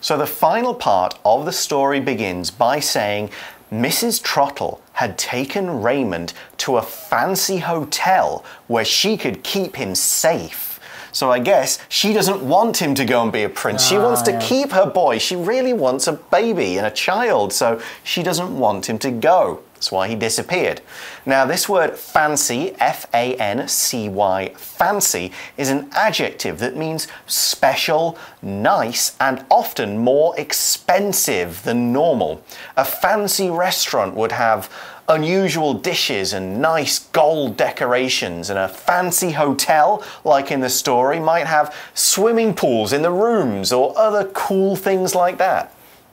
So the final part of the story begins by saying Mrs. Trottle had taken Raymond to a fancy hotel where she could keep him safe. So I guess she doesn't want him to go and be a prince. She wants to keep her boy. She really wants a baby and a child, so she doesn't want him to go. That's why he disappeared. Now, this word fancy, F-A-N-C-Y, fancy, is an adjective that means special, nice, and often more expensive than normal. A fancy restaurant would have unusual dishes and nice gold decorations, and a fancy hotel, like in the story, might have swimming pools in the rooms or other cool things like that.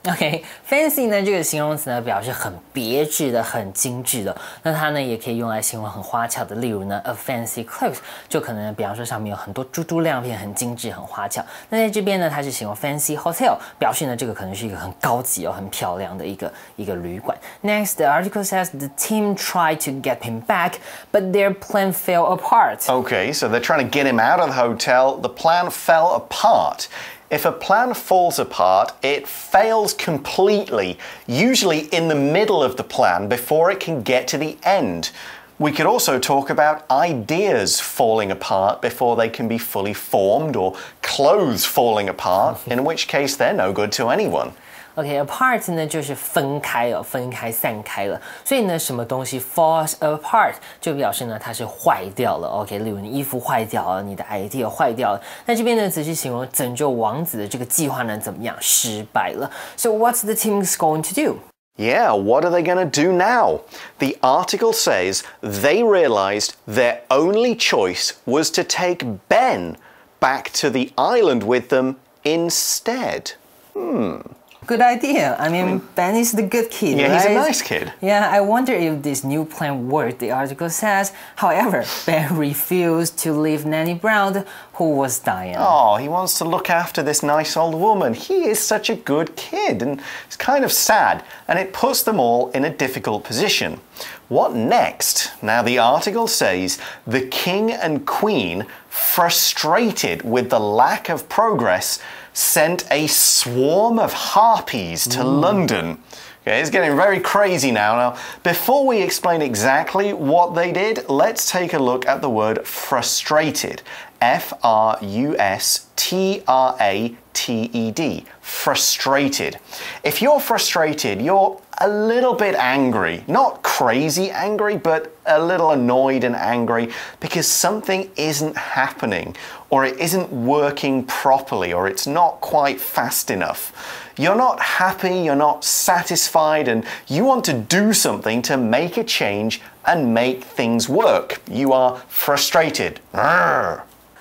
OK，fancy 呢这个形容词呢表示很别致的、很精致的。那它呢也可以用来形容很花俏的，例如呢 a fancy clothes 就可能比方说上面有很多珠珠亮片，很精致、很花俏。那在这边呢，它是形容 fancy hotel， 表示呢这个可能是一个很高级哦、很漂亮的一个旅馆。Next, the article says the team tried to get him back, but their plan fell apart. Okay, so they're trying to get him out of the hotel. The plan fell apart. If a plan falls apart, it fails completely, usually in the middle of the plan before it can get to the end. We could also talk about ideas falling apart before they can be fully formed, or clothes falling apart, in which case they're no good to anyone. OK，apart 呢就是分开哦，分开、散开了。所以呢，什么东西 falls apart 就表示呢它是坏掉了。OK， 例如你衣服坏掉了，你的 idea 坏掉了。那这边呢只是形容拯救王子的这个计划呢怎么样失败了。So what's the team going to do? Yeah, what are they going to do now? The article says they realized their only choice was to take Ben back to the island with them instead. Good idea. I mean, Ben is the good kid, Yeah, right? he's a nice kid. Yeah, I wonder if this new plan worked, the article says. However, Ben refused to leave Nanny Brown, who was dying. Oh, he wants to look after this nice old woman. He is such a good kid, and it's kind of sad, and it puts them all in a difficult position. What next? Now, the article says the king and queen, frustrated with the lack of progress, sent a swarm of harpies to London. Okay, it's getting very crazy now. Now, before we explain exactly what they did, let's take a look at the word frustrated. F-R-U-S-T-R-A-T-E-D. Frustrated. If you're frustrated, you're a little bit angry. Not crazy angry, but a little annoyed and angry because something isn't happening, or it isn't working properly, or it's not quite fast enough. You're not happy, you're not satisfied, and you want to do something to make a change and make things work. You are frustrated.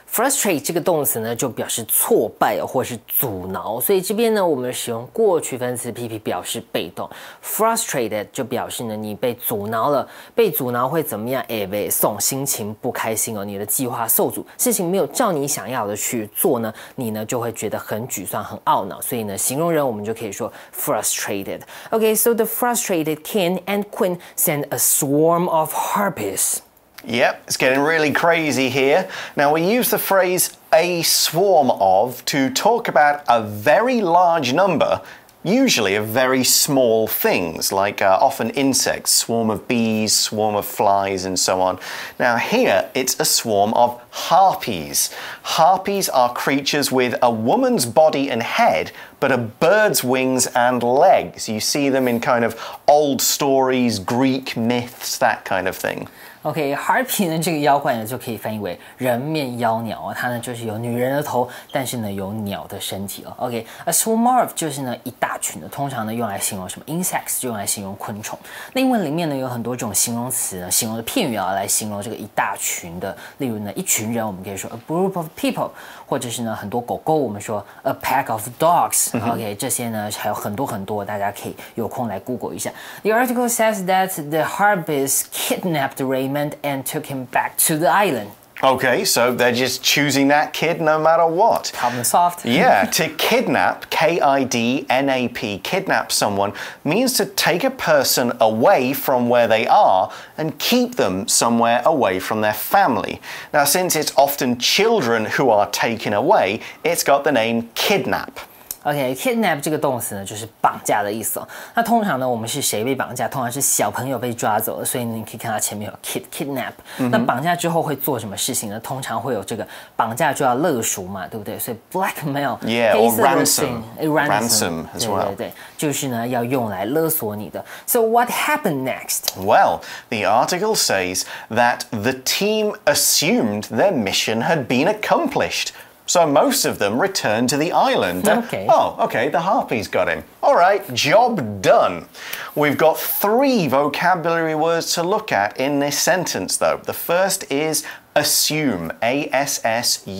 Frustrate 这个动词呢，就表示挫败或是阻挠，所以这边呢，我们使用过去分词 PP 表示被动。Frustrated 就表示呢，你被阻挠了，被阻挠会怎么样？被送，心情不开心哦，你的计划受阻，事情没有照你想要的去做呢，你呢就会觉得很沮丧、很懊恼，所以呢，形容人我们就可以说 frustrated. Okay, so the frustrated king and queen sent a swarm of harpies. Yep, it's getting really crazy here. Now, we use the phrase a swarm of to talk about a very large number, usually of very small things, like often insects, swarm of bees, swarm of flies, and so on. Now, here it's a swarm of harpies. Harpies are creatures with a woman's body and head, but a bird's wings and legs. You see them in kind of old stories, Greek myths, that kind of thing. OK，harpy 呢这个妖怪呢就可以翻译为人面妖鸟啊，它呢就是有女人的头，但是呢有鸟的身体哦。OK，a swarm of 就是呢一大群的，通常呢用来形容什么 insects 就用来形容昆虫。那英文里面呢有很多种形容词呢，形容的片语啊来形容这个一大群的，例如呢一群人，我们可以说 a group of people， 或者是呢很多狗狗，我们说 a pack of dogs。OK， 这些呢还有很多，大家可以有空来 Google 一下。The article says that the harpies kidnapped Raymond and took him back to the island. Okay, so they're just choosing that kid no matter what. Problem solved. Yeah, to kidnap, K-I-D-N-A-P, kidnap someone, means to take a person away from where they are and keep them somewhere away from their family. Now, since it's often children who are taken away, it's got the name kidnap. OK，kidnap 这个动词呢，就是绑架的意思哦。那通常呢，我们是谁被绑架？通常是小朋友被抓走了，所以你可以看到前面有 kidnap。那绑架之后会做什么事情呢？通常会有这个绑架就要勒赎嘛，对不对？所以 blackmail， or ransom as well。对，就是呢要用来勒索你的。So what happened next? Well, the article says that the team assumed their mission had been accomplished. So most of them returned to the island. Okay. Okay, the harpies got him. All right, job done. We've got 3 vocabulary words to look at in this sentence, though. The first is assume, A-S-S-U-M-E,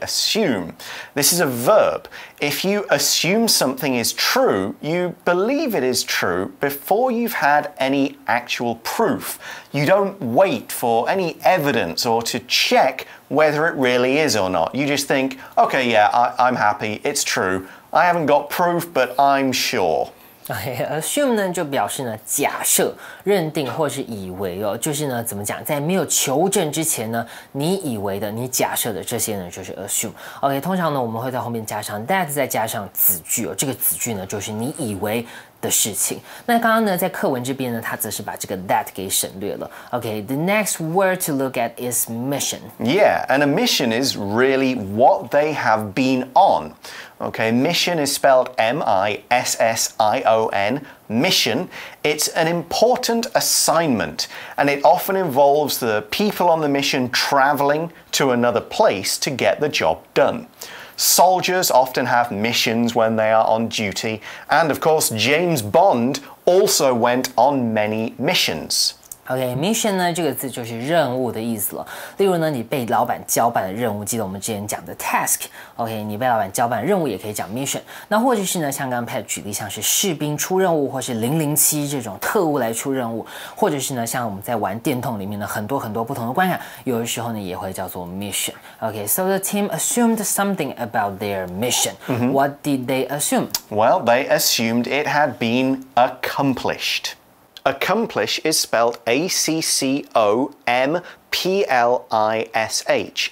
assume. This is a verb. If you assume something is true, you believe it is true before you've had any actual proof. You don't wait for any evidence or to check whether it really is or not. You just think, okay, yeah, I'm happy, it's true. I haven't got proof, but I'm sure. Assume 呢就表示呢假设、认定或是以为哦，就是呢怎么讲，在没有求证之前呢，你以为的、你假设的这些呢就是 assume。OK， 通常呢我们会在后面加上 that， 再加上子句哦，这个子句呢就是你以为的事情。那刚刚呢在课文这边呢，它则是把这个 that 给省略了。OK，the next word to look at is mission. Yeah, and a mission is really what they have been on. Okay, mission is spelled M-I-S-S-I-O-N, mission. It's an important assignment, and it often involves the people on the mission traveling to another place to get the job done. Soldiers often have missions when they are on duty, and of course, James Bond also went on many missions. OK，mission 呢这个字就是任务的意思了。例如呢，你被老板交办的任务，记得我们之前讲的 task。OK， 你被老板交办的任务也可以讲 mission。那或者是呢，像刚刚 Pat 举例，像是士兵出任务，或是007这种特务来出任务，或者是呢，像我们在玩电动里面的很多不同的关卡，有的时候呢也会叫做 mission。OK，so the team assumed something about their mission. What did they assume? Well, they assumed it had been accomplished. Accomplish is spelled A-C-C-O-M-P-L-I-S-H.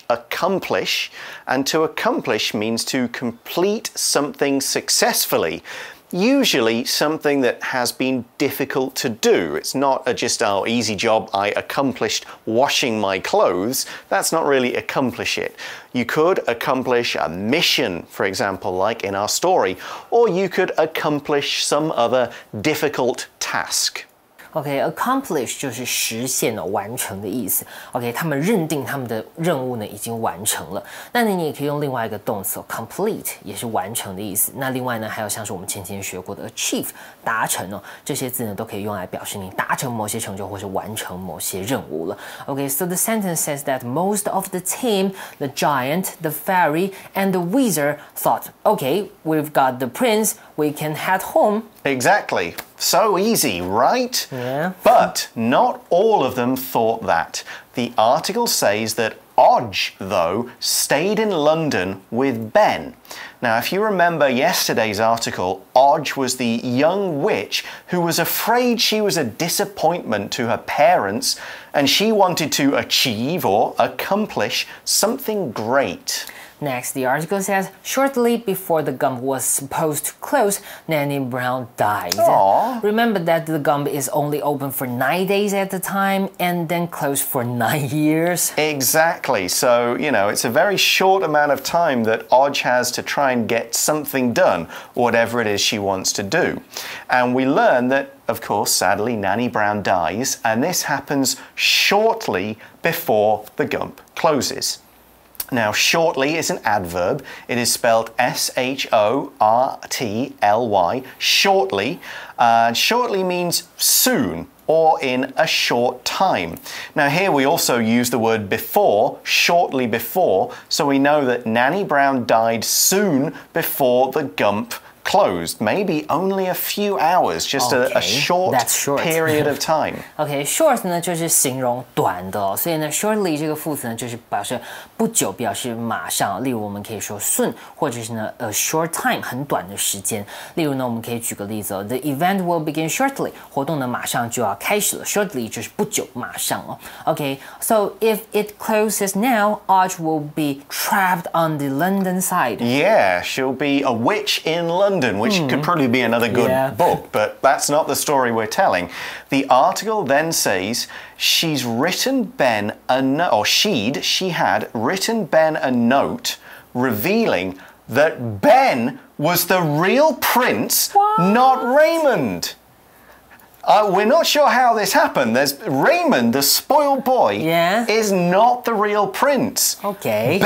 Accomplish, and to accomplish means to complete something successfully. Usually something that has been difficult to do. It's not just, easy job, I accomplished washing my clothes. That's not really accomplish it. You could accomplish a mission, for example, like in our story, or you could accomplish some other difficult task. OK，accomplish 就是实现了、完成的意思。OK， 他们认定他们的任务呢已经完成了。那你也可以用另外一个动词 complete， 也是完成的意思。那另外呢，还有像是我们前几天学过的 achieve， 达成哦，这些字呢都可以用来表示你达成某些成就或是完成某些任务了。OK，so the sentence says that most of the team, the giant, the fairy, and the wizard thought, OK, we've got the prince, we can head home. Exactly. So easy, right? Yeah. But not all of them thought that. The article says that Odge, though, stayed in London with Ben. Now, if you remember yesterday's article, Odge was the young witch who was afraid she was a disappointment to her parents, and she wanted to achieve or accomplish something great. Next, the article says, shortly before the Gump was supposed to close, Nanny Brown died. Aww. Remember that the Gump is only open for 9 days at a time and then closed for 9 years. Exactly. So, it's a very short amount of time that Odge has to try and get something done, whatever it is she wants to do. And we learn that, of course, sadly, Nanny Brown dies, and this happens shortly before the Gump closes. Now, shortly is an adverb. It is spelled S-H-O-R-T-L-Y, shortly. Shortly means soon or in a short time. Now, here we also use the word before, shortly before, so we know that Nanny Brown died soon before the Gump closed, maybe only a few hours, just a short period of time. OK，short 呢就是形容短的哦，所以呢 shortly 这个副词呢就是表示不久，表示马上。例如我们可以说 soon， 或者是呢 a short time 很短的时间。例如呢我们可以举个例子哦 ，The event will begin shortly， 活动呢马上就要开始了。Shortly 就是不久，马上哦。OK，so if it closes now, Arch will be trapped on the London side. Yeah, she'll be a witch in London, which could probably be another good book, but that's not the story we're telling. The article then says she's written Ben a note, or she had written Ben a note revealing that Ben was the real prince, not Raymond. We're not sure how this happened. There's Raymond, the spoiled boy, is not the real prince. Okay.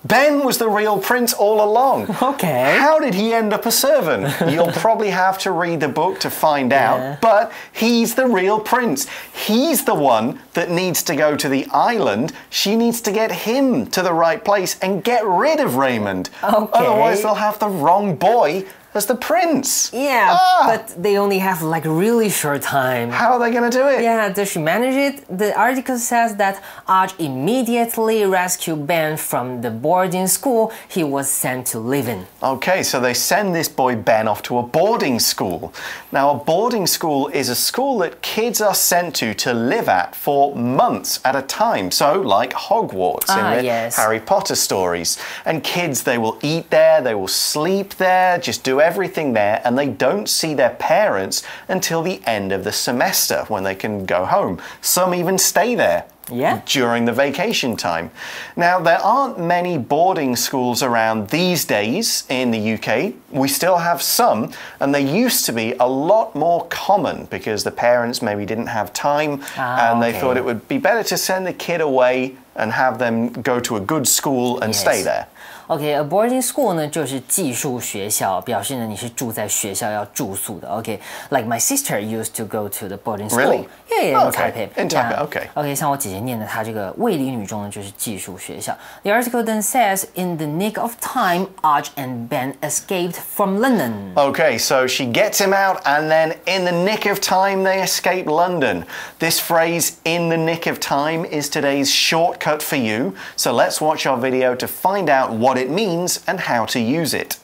Ben was the real prince all along. Okay. How did he end up a servant? You'll probably have to read the book to find out, but he's the real prince. He's the one that needs to go to the island. She needs to get him to the right place and get rid of Raymond. Okay. Otherwise, they'll have the wrong boy as the prince. Yeah, but they only have like really short time. How are they going to do it? Yeah, does she manage it? The article says that Arch immediately rescued Ben from the boarding school he was sent to live in. Okay, so they send this boy Ben off to a boarding school. Now, a boarding school is a school that kids are sent to live at for months at a time. So, like Hogwarts in the Harry Potter stories. And kids, they will eat there, they will sleep there, just do everything there, and they don't see their parents until the end of the semester when they can go home. Some even stay there during the vacation time. Now, there aren't many boarding schools around these days in the UK. We still have some, and they used to be a lot more common because the parents maybe didn't have time and they thought it would be better to send the kid away and have them go to a good school and stay there. OK，a boarding school 呢就是寄宿学校，表示呢你是住在学校要住宿的。OK，like my sister used to go to the boarding school. Really? Yeah, in Taipei. In Taipei, okay. OK， 像我姐姐念的，她这个卫理女中呢就是寄宿学校。The article then says, in the nick of time, Arch and Ben escaped from London. Okay, so she gets him out, and then in the nick of time, they escape London. This phrase, in the nick of time, is today's shortcut for you. So let's watch our video to find out what it means and how to use it.